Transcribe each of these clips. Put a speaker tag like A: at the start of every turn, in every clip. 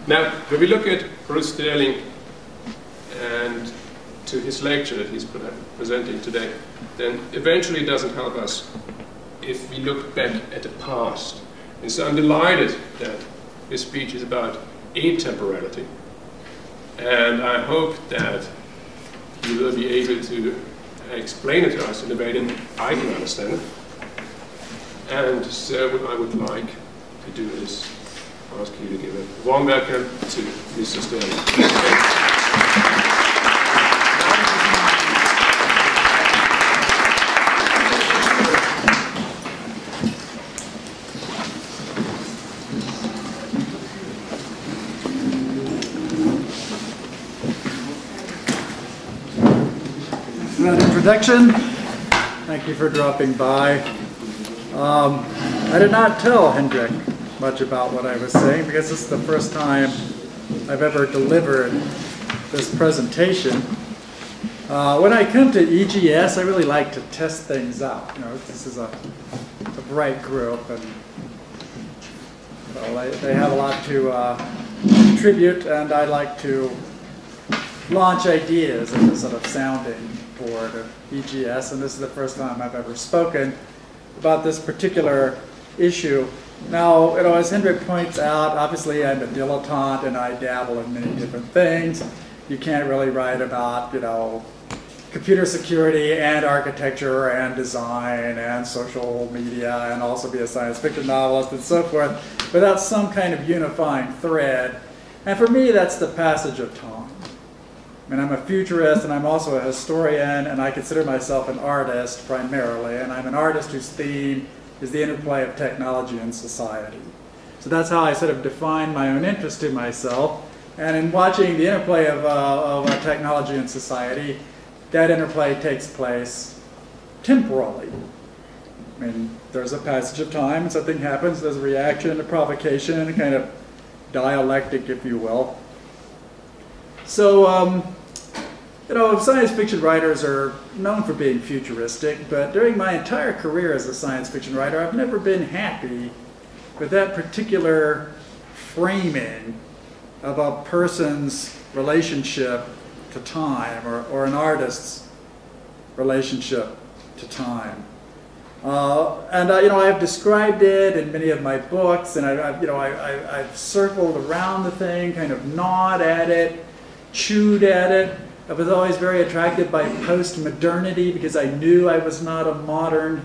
A: Now, when we look at Bruce Sterling and to his lecture that he's presenting today, then eventually it doesn't help us if we look back at the past. And so I'm delighted that his speech is about atemporality. And I hope that he will be able to explain it to us in a way that I can understand it. And so what I would like to do is ask you to give a warm welcome to Mr. Sterling.
B: Introduction. Thank you for dropping by. I did not tell Hendrik much about what I was saying because this is the first time I've ever delivered this presentation. When I come to EGS, I really like to test things out. You know, this is a bright group, and well, they have a lot to contribute, and I like to launch ideas as a sort of sounding board of EGS, and this is the first time I've ever spoken about this particular issue. Now, you know, as Hendrik points out, obviously I'm a dilettante and I dabble in many different things. You can't really write about, you know, computer security and architecture and design and social media and also be a science fiction novelist and so forth without some kind of unifying thread. And for me, that's the passage of time. I mean, I'm a futurist and I'm also a historian, and I consider myself an artist primarily, and I'm an artist whose theme is the interplay of technology and society. So that's how I sort of define my own interest to myself. And in watching the interplay of technology and society, that interplay takes place temporally. I mean, there's a passage of time, and something happens, there's a reaction, a provocation, a kind of dialectic, if you will. So, you know, science fiction writers are known for being futuristic, but during my entire career as a science fiction writer, I've never been happy with that particular framing of a person's relationship to time, or an artist's relationship to time. You know, I've described it in many of my books, and I've circled around the thing, kind of gnawed at it, chewed at it. I was always very attracted by post-modernity because I knew I was not a modern,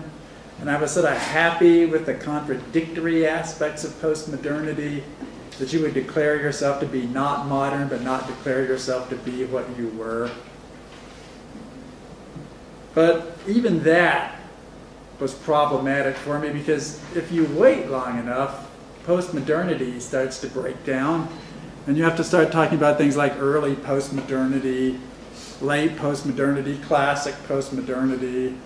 B: and I was sort of happy with the contradictory aspects of post-modernity, that you would declare yourself to be not modern but not declare yourself to be what you were. But even that was problematic for me because if you wait long enough, post-modernity starts to break down. And you have to start talking about things like early post-modernity, late post-modernity, classic post-modernity,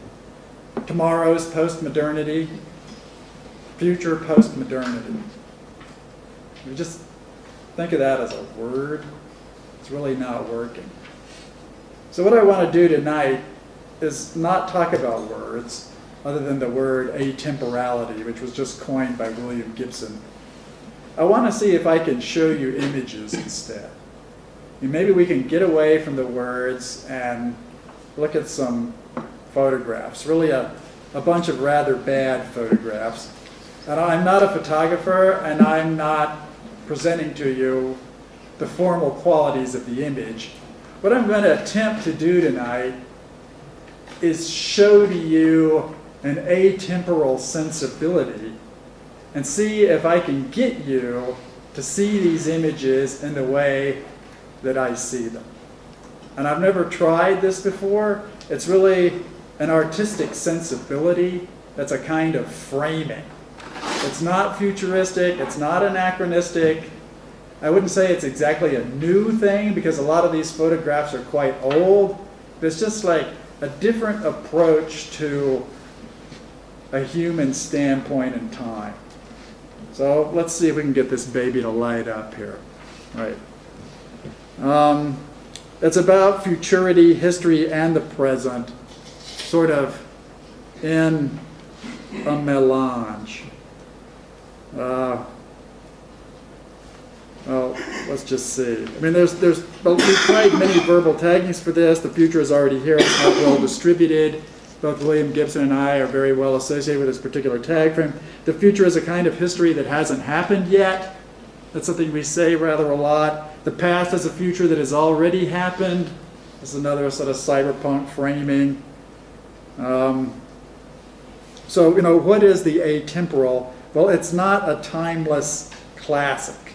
B: tomorrow's post-modernity, future post-modernity. You just think of that as a word. It's really not working. So what I want to do tonight is not talk about words other than the word atemporality, which was just coined by William Gibson. I want to see if I can show you images instead. And maybe we can get away from the words and look at some photographs, really a bunch of rather bad photographs. And I'm not a photographer, and I'm not presenting to you the formal qualities of the image. What I'm going to attempt to do tonight is show to you an atemporal sensibility and see if I can get you to see these images in the way that I see them. And I've never tried this before. It's really an artistic sensibility that's a kind of framing. It's not futuristic, it's not anachronistic. I wouldn't say it's exactly a new thing because a lot of these photographs are quite old, but it's just like a different approach to a human standpoint in time. So let's see if we can get this baby to light up here. Right. It's about futurity, history, and the present, sort of in a melange. Well, let's just see. I mean, we've tried many verbal taggings for this. The future is already here. It's not well distributed. Both William Gibson and I are very well associated with this particular tag frame. The future is a kind of history that hasn't happened yet. That's something we say rather a lot. The past is a future that has already happened. This is another sort of cyberpunk framing. So, you know, what is the atemporal? Well, it's not a timeless classic.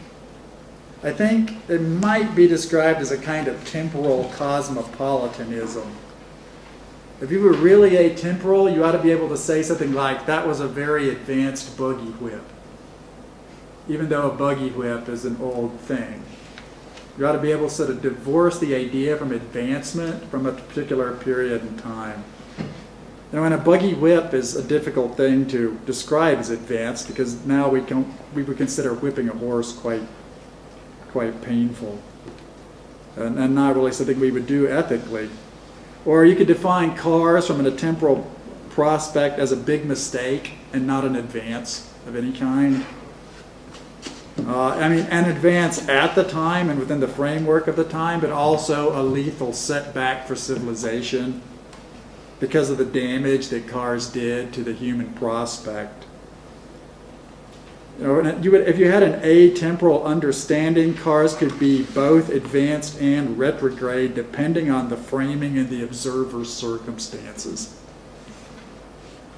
B: I think it might be described as a kind of temporal cosmopolitanism. If you were really atemporal, you ought to be able to say something like, that was a very advanced buggy whip. Even though a buggy whip is an old thing. You ought to be able to sort of divorce the idea from advancement from a particular period in time. You know, and a buggy whip is a difficult thing to describe as advanced because now we would consider whipping a horse quite painful and not really something we would do ethically. Or you could define cars from an atemporal prospect as a big mistake and not an advance of any kind. I mean, an advance at the time and within the framework of the time, but also a lethal setback for civilization because of the damage that cars did to the human prospect. You know, if you had an atemporal understanding, cars could be both advanced and retrograde depending on the framing and the observer's circumstances.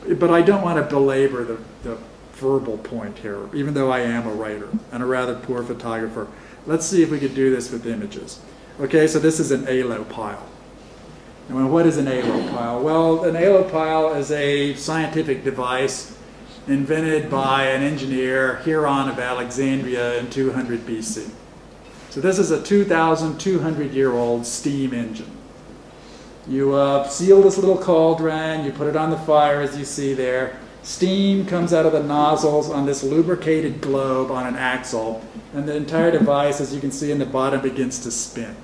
B: But I don't want to belabor the verbal point here, even though I am a writer and a rather poor photographer. Let's see if we could do this with images. Okay, so this is an allopile. And what is an allopile? Well, an allopile is a scientific device invented by an engineer, Hieron of Alexandria, in 200 BC. So this is a 2,200-year-old steam engine. You seal this little cauldron, you put it on the fire as you see there. Steam comes out of the nozzles on this lubricated globe on an axle, and the entire device, as you can see in the bottom, begins to spin.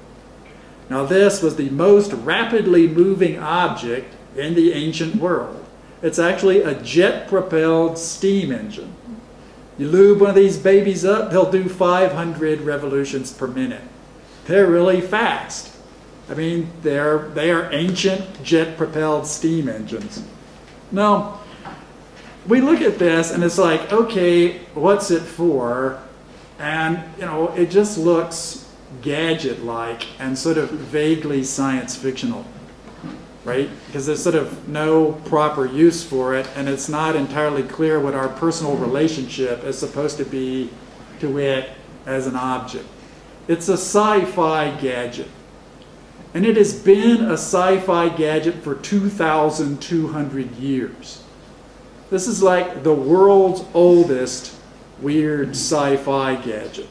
B: Now this was the most rapidly moving object in the ancient world. It's actually a jet-propelled steam engine. You lube one of these babies up, they'll do 500 revolutions per minute. They're really fast. I mean, they are ancient jet-propelled steam engines. Now, we look at this and it's like, okay, what's it for? And, you know, it just looks gadget-like and sort of vaguely science fictional. Right? Because there's sort of no proper use for it, and it's not entirely clear what our personal relationship is supposed to be to it as an object. It's a sci-fi gadget. And it has been a sci-fi gadget for 2,200 years. This is like the world's oldest weird sci-fi gadget.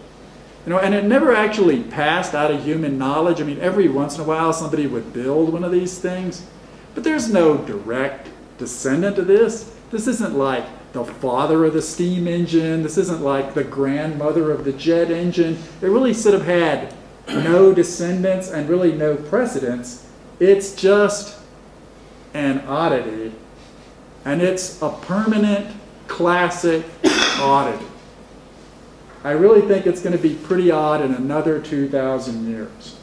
B: You know, and it never actually passed out of human knowledge. I mean, every once in a while somebody would build one of these things, but there's no direct descendant of this. This isn't like the father of the steam engine. This isn't like the grandmother of the jet engine. It really sort of had no descendants and really no precedents. It's just an oddity, and it's a permanent classic oddity. I really think it's going to be pretty odd in another 2,000 years.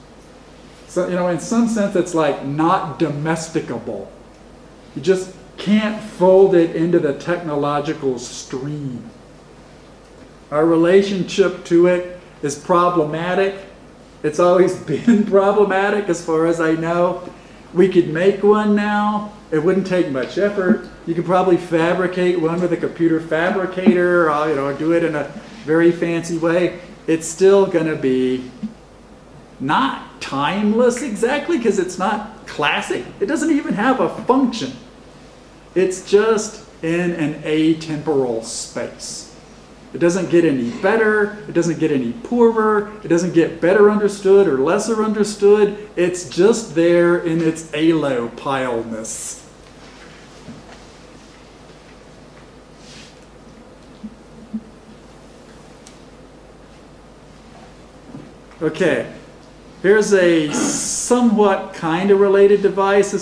B: So, you know, in some sense, it's like not domesticable. You just can't fold it into the technological stream. Our relationship to it is problematic. It's always been problematic as far as I know. We could make one now. It wouldn't take much effort. You could probably fabricate one with a computer fabricator, or, you know, do it in a very fancy way. It's still going to be not timeless exactly because it's not classic. It doesn't even have a function. It's just in an atemporal space. It doesn't get any better. It doesn't get any poorer. It doesn't get better understood or lesser understood. It's just there in its allopileness. Okay, here's a somewhat kind of related device.